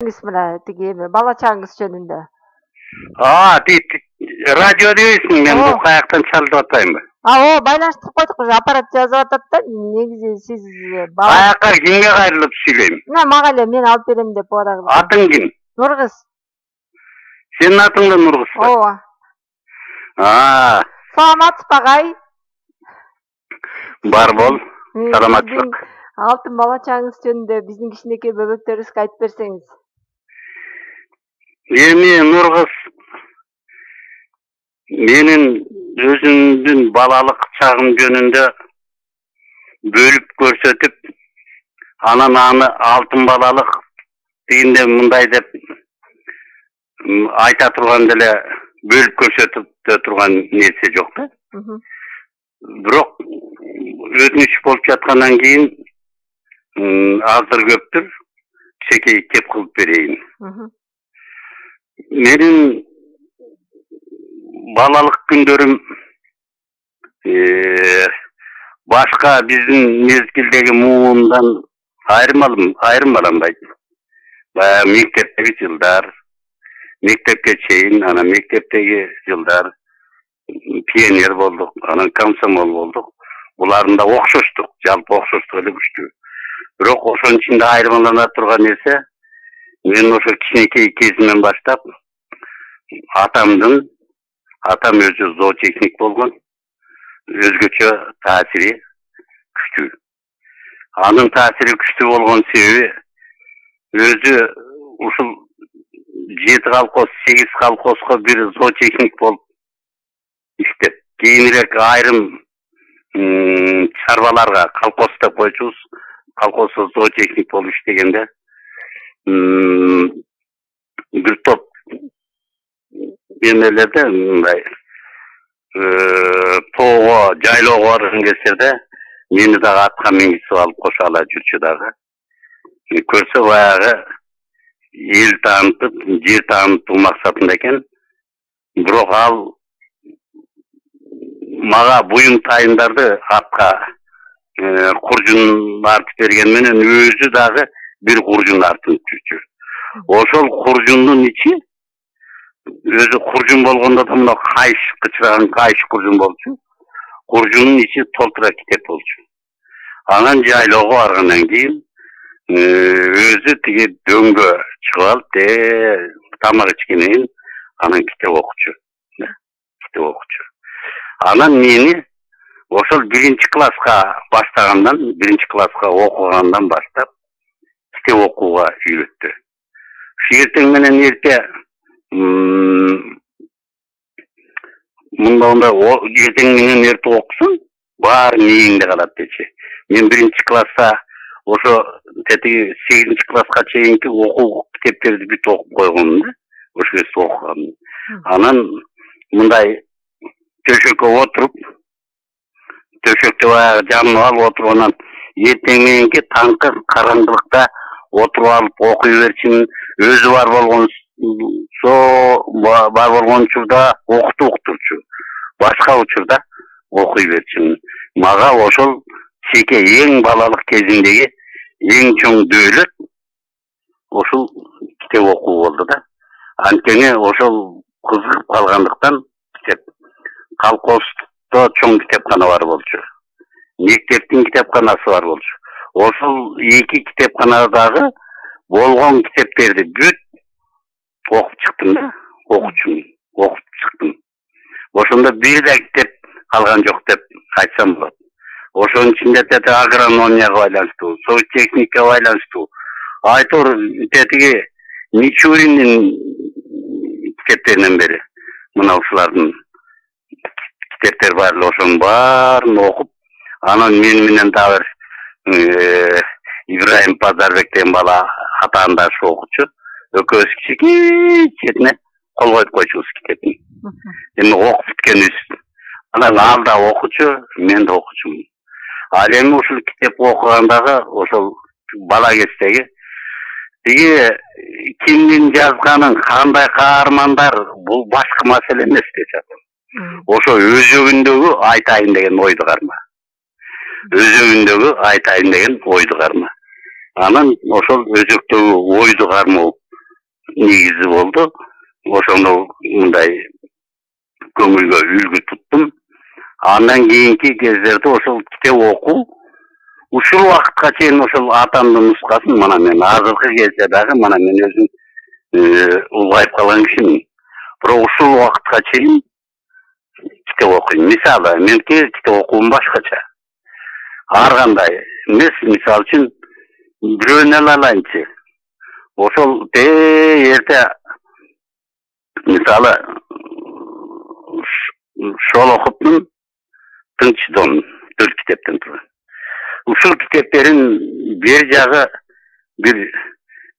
Bismillah, tigi bala çağınız jönündө. Radio deysin, men bu kayaktan çalып atayım. O baylaştırıp koyduk, aparat жазып atat da, негизи siz bala... Kayakka kimge gayrılıp söyleyeyim? Maga ele men alıp berem dep odagы. Atın kim? Nurgız. Senin atın da Nurgız mı? Ova. Salamat bagay. Бар бол, саламатчылык. Алтын бала чаңыз жөнүндө биздин кичинекей бөбөктөрүбүзгө айтып берсеңиз. Эми Нургыз менин өзүмдүн балалык чагым жөнүндө бөлүп көрсөтүп, анан аны алтын балалык дегенде мындай деп айта турган деле бөлүп көрсөтүп турган нерсе жок да. Бирок өтүнүч болуп жаткандан кийин аздыр көптүр чекей кеп кылып берейин. Менин балалык күндөрүм башка биздин мезгилдеги муундан айырмаланбайт. Баягы мектептеги жылдар, мектепке чейин, анан мектептеги жылдар пионер болдук, анан комсомол болдук. Буларында окшоштук, жалпы окшоштук эле күчтүү. Бирок ошонун ичинде айырмалана турган нерсе, мен ошо кичинекей кезимден баштап атам өзү зоотехник болгон, өзгөчө таасири күчтүү. Анын таасири күчтүү болгон себеби өзү ушул 7 колхоз, 8 колхозго бир зоотехник болуп иштеп, кийинирээк айрым чарбаларга колхоз деп койчубуз, колхозго зоотехник болуп иштегенде бир топ эмелерде мындай тоого, жайлоого барган кездерде мени дагы атка мингизип алып кошо ала жүрчү дагы. Көрсө баягы эл таанытып, жер таанытуу максатында экен. Бирок ал мага буюм тайындарды атка куржун артып берген менен өзү дагы бир куржун артып жүрчү. Ошол куржундун ичи өзү куржун болгондо да мына кайш кычыраган кайш куржун болчу. Куржундун ичи толтура китеп болчу. Анан жайлоого баргандан кийин өзү тиги дөңгө чыгып алып, тамак ичкенен анан китеп окучу. Китеп окучу. Анан мени ошол 1-класска баштагандан, 1-класска окугандан баштап китеп окууга үйрөттү. Эртең менен эрте мында эртең менен эрте окусаң, баары мээңде калат дечи. Мен 1-класста ошо тетиги 8-класска чейинки окуу китептерди бүт окуп койгонмун да. Ошо кезде окуганмын. Анан мындай төшөккө отуруп, төшөктө баягы жанына алып отуруп, анан эртең мененки таңкы караңгылыкта отуруп алып окуй берчүмүн. Өзү бар болгон учурда окутурчу. Башка учурда окуй берчүмүн. Мага ошол чеке эң балалык кезимдеги эң чоң дөөлөт ошол китеп окуу болду да. Анткени ошол кызыгып калгандыктан китеп колхоздо чоң китепкана бар болчу. Мектептин китепканасы бар болчу. Ошол эки китепканадагы болгон китептерди бүт окуп чыктым да. Окуп чыктым. Ошондо бир да китеп калган жок деп айтсам болот. Ошонун ичинде тети агрономияга байланыштуу, зоотехникага байланыштуу, айтор тетиги Мичуринин китептеринен бери мына ушулардын китептер бар эле, ошонун баарын окуп, анан менен дагы Ибраим Базарбек деген бала атаандаш окучу. Экөөбүз кичинекей четине кол коюп койчубуз китептин. Эми окуп бүткөнбүз. Анан ал да окучу, мен да окучумун. Ал эми ушул китеп окугандагы ошол бала кездеги тиги кимдин жазганын, кандай каармандар, бул башка маселе эмес дечи. Ошо өзөгүндөгү айтайын деген ойду карма. Өзөгүндөгү айтайын деген ойду карма. Анан ошол өзөктөгү ойду кармоо негизи болду. Ошону мындай көңүлгө үлгү туттум. Андан кийинки кездерде ошол китеп окуу ушул убакытка чейин ошол атамдын нускасын мына мен азыркы кезде дагы мына мен өзүм улгайып калган кишимин. Бирок ушул убакытка чейин китеп окуйм. Мисалы, меники китеп окуум башкача. Ар кандай эмес, мисалы үчүн бирөөнү эле алайынчы. Ошол эрте мисалы Шолоховдун Тынч дом 4 китептен турат. Ушул китептерин бир жагы бир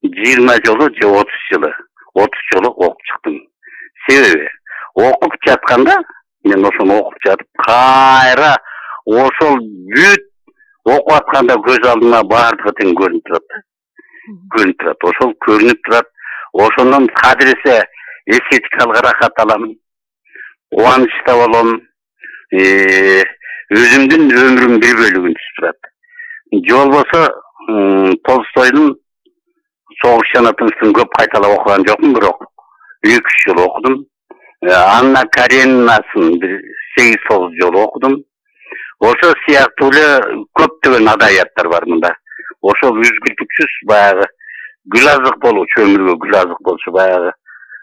20 жолу же 30 жолу окуп чыктым. Себеби окуп жатканда мен ошону окуп жатып кайра ошол бүт окуп атканда көз алдыма баардыгы тең көрүнүп турат. Ошол көрүнүп турат. Ошондон кадыресе эстетикалык ырахат аламын. Кубанычта болом. Өзүмдүн өмүрүм бир бөлүгүн түзүп турат. Же болбосо Толстойдун Согуш жана Тынчтын көп кайталап окуган жокмун, бирок 2-3 жолу окудум. Анна Каренинасын бир 8-9 жолу окудум. Ошо сыяктуу эле көптөгөн адабияттар бар мында. Ошол үзгүлтүксүз баягы гүл азык болчу, өмүргө гүл азык болчу баягы.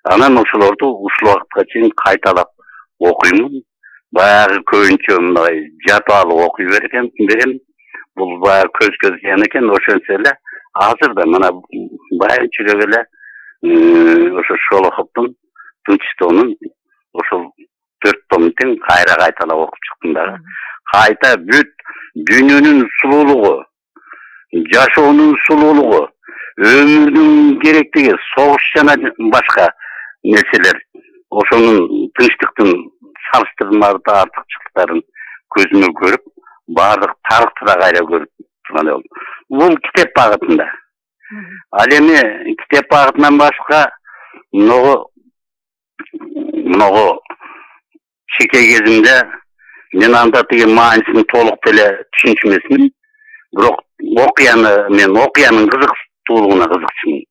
Анан ошолорду ушул убакытка чейин кайталап окуймун. Баягы көбүнчө мындай жатып алып окуй берем. Бул баягы көз кыян экен, ошончо эле азыр да мына баягыча эле ошо Шолоховдун Тынчтонун ошол 4 томун тең кайра кайталап окуп чыктым дагы. Кайта бүт дүйнөнүн сулуулугу, жашоонун сулуулугу, өмүрдүн керектиги, согуш жана башка нерселер, ошонун тынчтыктын салыштырмалуу артыкчылыктарын көзүмө көрүп, баардык тарыхты да кайра көрүп тургандай болдум. Бул китеп багытында. Ал эми китеп багытынан башка многу чеке кезимде мен анда тиги маанисин толук деле түшүнчүмесмин. Бирок окуянын кызыктуулугуна кызыкчумун.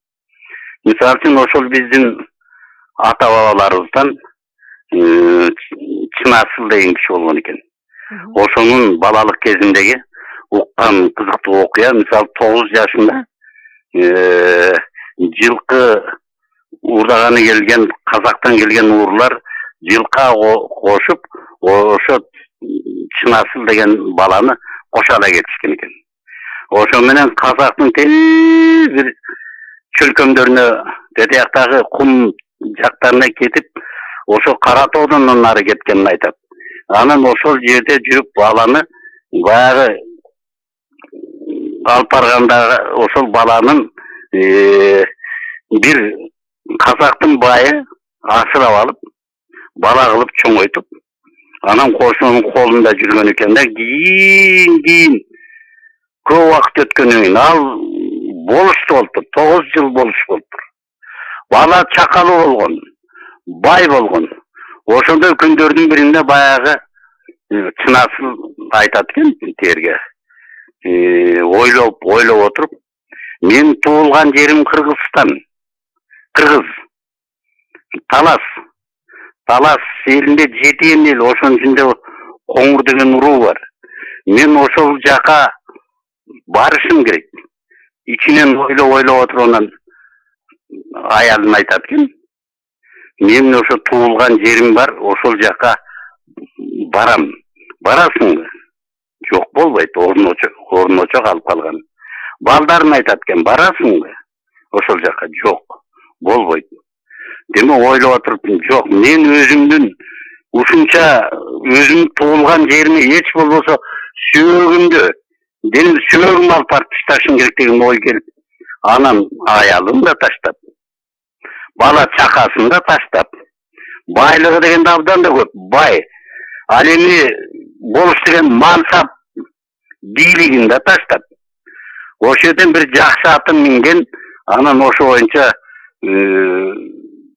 Мисалы үчүн ошол биздин ата бабаларыбыздан Чынасыл деген киши болгон экен. Ошонун балалык кезиндеги уккан кызыктуу окуя, мисалы 9 жашында жылкы уурдаганы келген, казактан келген уурлар жылка кошуп, ошо Чынасыл деген баланы кошала кетишкен экен. Ошо менен казактын бир чөлкөмдөрүнө тетияктагы кум жактарына кетип, ошо Кара тоодон нары кеткенин айтат. Анан ошол жерде жүрүп баланы баягы алып барганда ошол баланын бир казактын байы асырап алып, бала кылып чоңойтуп, анан кошунун колунда жүргөн экен да. Кийин көп убакыт өткөндөн кийин ал болушту болуптур, 9 жыл болуш болуптур. Бала чакалуу болгон, бай болгон. Ошондой күндөрдүн биринде баягы Чынасыл айтат экен терге. Ойлоп отуруп, мен туулган жерим Кыргызстан. Кыргыз. Талас элинде 7 эл, ошонун ичинде Коңур деген уруу бар. Мен ошол жака барышым керек. Ичинен ойлоп отуруп анан аялына айтат экен. Мен ошо туулган жерим бар, ошол жака барам. Барасыңбы? Жок, болбойт, орночо калып калган. Балдарына айтат экен, барасыңбы? Ошол жака жок, болбойт. Демек ойлоп отуруп, жок, мен өзүмдүн ушунча өзүм туулган жериме эч болбосо сүйөгүмдү, деним сүйөгүмдү алып барып ташташым керек деген ой келип, анан аялын да таштап, бала чакасын да таштап, байлыгы дегенде абдан да көп, бай. Ал эми болуш деген мансап, бийлигин да таштап, ошол жерден бир жакшы атын минген, анан ошо боюнча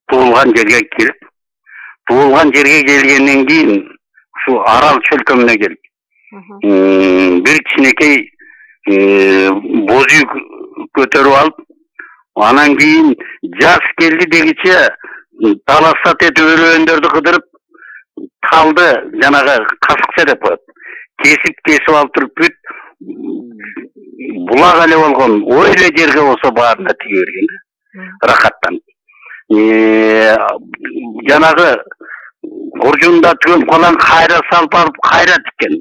туулган жерге кирип, туулган жерге келгенден кийин ушу Арал чөлкөмүнө келип, бир кичинекей боз үй көтөрүп алып, Анан кийин жаз келди дегиче талассат этип өрөөндөрдү кыдырып талды жанагы касыкча деп коет. Кесип алып туруп бүт булак эле болгон ой эле жерге болсо баарына тиге берген рахаттан. Жанагы куржунда түгөнүп калган кайра салып алып кайра тиккен.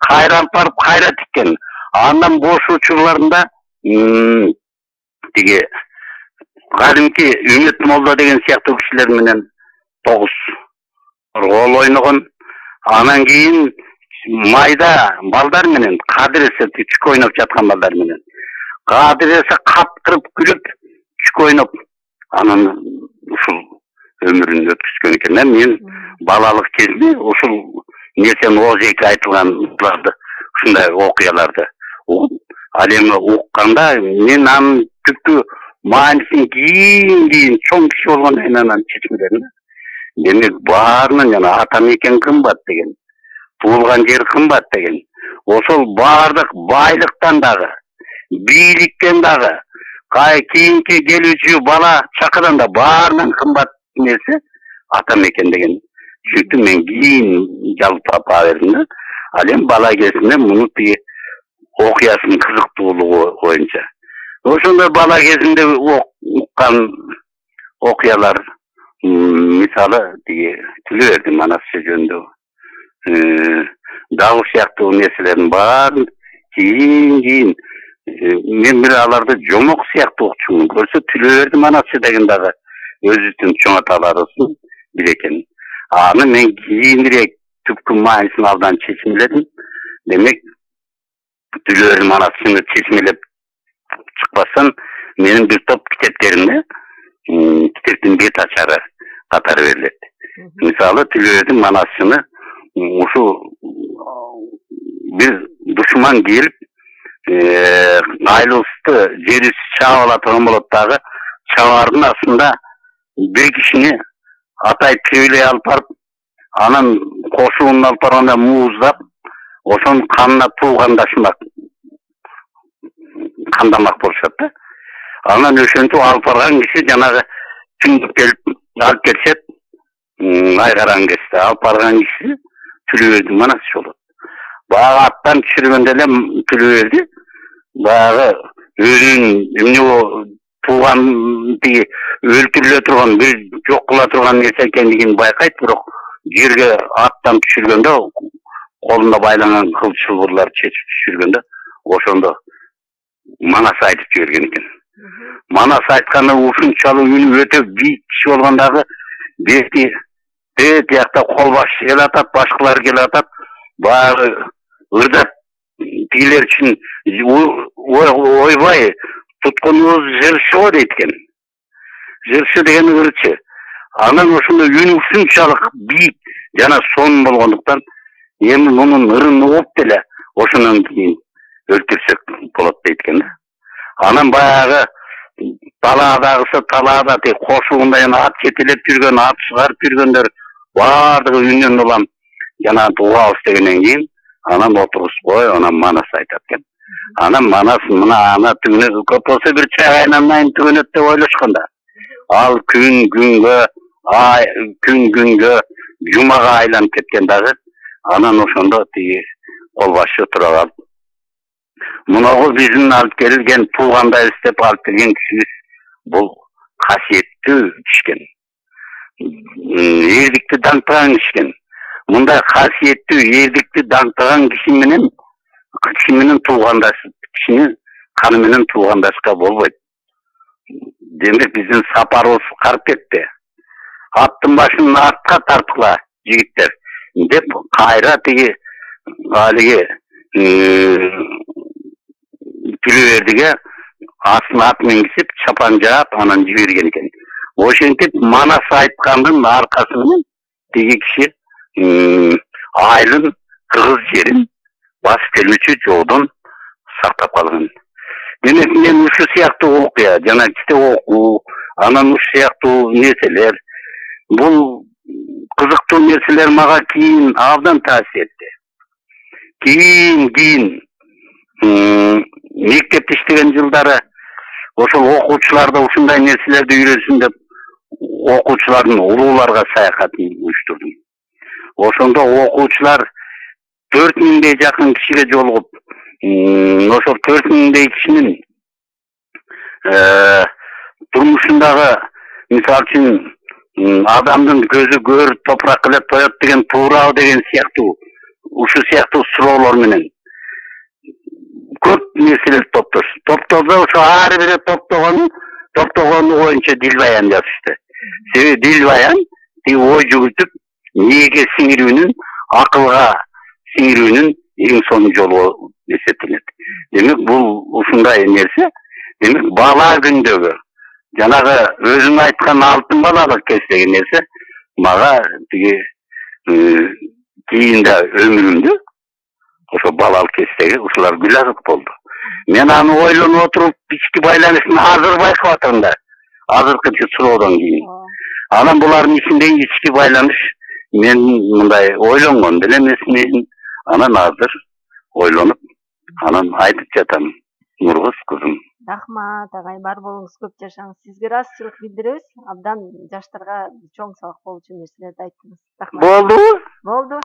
Кайра алып барып кайра тиккен. Андан бош учурларында тиге кадимки Үмүт Молда деген сыяктуу кишилер менен 9 рол ойногон. Анан кийин майда балдар менен кадыресе чүк ойноп жаткан балдар менен кадыресе каптырып күлүп чүк ойноп анан ушул өмүрүн өткүзгөн экен. Мен балалык кезимде ушул нерсени озеки айтылгандарды ушундай окуяларды угуп ал эми укканда мен анын түптү маанисин кийин чоң киши болгондон кийин анан чечмеледим. Демек баарынан жана ата мекен кымбат деген, туулган жер кымбат деген, ошол баардык байлыктан дагы, бийликтен дагы, кийинки келүүчү бала чакадан да баарынан кымбат нерсе ата мекен деген түшүнүктү мен кийин жалпап бердим да. Ал эми бала кезимде муну тиги окуясынын кызыктуулугу боюнча. Ошондой бала кезимде уккан окуялар мисалы тиги Түлөбердин манасы жөнүндө дагы сыяктуу нерселердин баарын кийин мен бир аларды жомок сыяктуу укчумун. Көрсө Түлөбердин манасы деген дагы өзүбүздүн чоң аталарыбыздын бири экен. Аны мен кийинирээк түпкү маанисин абдан чечмеледим. Демек Түлөбердин манасын чечмелеп чыкпастан менин бир топ китептеримде китептин бет ачары катары берилет. Мисалы Түлөбердин манасыны ушу бир душман келип айлыбызды жерибизди чаап алатыган болот дагы чабардын астында бир кишини атай тирүүлей алып барып анан кошуунун алып барганда мууздап ошонун канына туугандашмак кандамак болушат да. Анан ошентип алып барган киши жанагы түндүк келип алып келишет. Айгаран кезде алып барган киши Түлөбердин манасы болот. Баягы аттан түшүргөндө эле Түлөберди баягы өзүнүн эмне тууган тиги өлтүрүлө турган бир жок кыла турган нерсе экендигин байкайт, бирок жерге аттан түшүргөндө колунда байланган кыл чылбырлар чечип түшүргөндө ошондо манас айтып жиберген экен. Манас айтканда ушунчалык үнү өтө бийик киши болгондагы бети тиякта кол баш келатат, башкалар келатат, баягы ырдап тигилер үчүн ойбай туткунубуз жыршы дейт экен. Жыршы деген ырчы. Анан ошондо үнү ушунчалык бийик жана сонун болгондуктан эми мунун ырын угуп деле ошондон кийин өлтүрсөк болот дейт экен да. Анан баягы талаадагысы талаада тек кошуунда жана ат жетелеп жүргөн, ат чыгарып жүргөндөр баардыгы үнүн улам жана угабыз дегенден кийин анан отургузуп кой, анан манас айтат экен. Анан манас мына ана түгүнө көп болсо бир чай айнамайын түгөнөт деп ойлошконда. Ал күн күнгө, ай күн күнгө, жумага айланып кеткен дагы. Анан ошондо тиги кол башы тура калып мунагу биздин алып келген туугандайбыз деп алып келген кишибиз бул касиеттүү кишкен. Эрдикти даңктаган кишкен. Мындай касиеттүү, эрдикти даңктаган киши менен туугандаш, кишини каны менен туугандашка болбойт. Демек биздин сапарыбыз карып кетти. Аттын башын артка тарткыла жигиттер деп кайра тиги алиги Түлөбердиге астына ат мингизип чапан жаап анан жиберген экен. Ошентип манас айткандын аркасы менен тиги киши айылын, кыргыз жерин басып келүүчү жоодон сактап калган. Демек мен ушу сыяктуу окуя, жана китеп окуу, анан ушу сыяктуу нерселер, бул кызыктуу нерселер мага кийин абдан таасир этти. Кийин мектепте иштеген жылдары ошол окуучулар да ушундай нерселерди үйрөнсүн деп окуучулардын улууларга саякатын уюштурдум. Ошондо окуучулар 4000 жакын кишиге жолугуп, ошол 4000 кишинин турмушундагы мисалы үчүн адамдын көзү көр, топурак эле тоет деген туурабы деген сыяктуу ушул сыяктуу суроолор менен көп нерселер топтоодо ошо ар бири топтогону боюнча дил баян жазышты. Себеби дил баян тиги ой жүгүртүп мээге сиңирүүнүн, акылга сиңирүүнүн эң сонун жолу эсептелет. Демек бул ушундай нерсе. Демек бала күндөгү жанагы өзүң айткан алтын балалык кез деген нерсе мага тиги кийинде өмүрүмдө ошо балалык кездеги ушулар күлазык болду. Мен аны ойлонуп отуруп ички байланышын азыр байкап атам да. Азыркы суроодон кийин. Анан булардын ичинде ички байланыш мен мындай ойлонгон деле эмесмин. Анан азыр ойлонуп анан айтып жатам. Нургыз кызым. Рахмат агай, бар болуңуз, көп жашаңыз. Сизге ыраазычылык билдиребиз. Абдан жаштарга чоң сабак болчу нерселерди айттыңыз. Рахмат. Болдубу? Болду.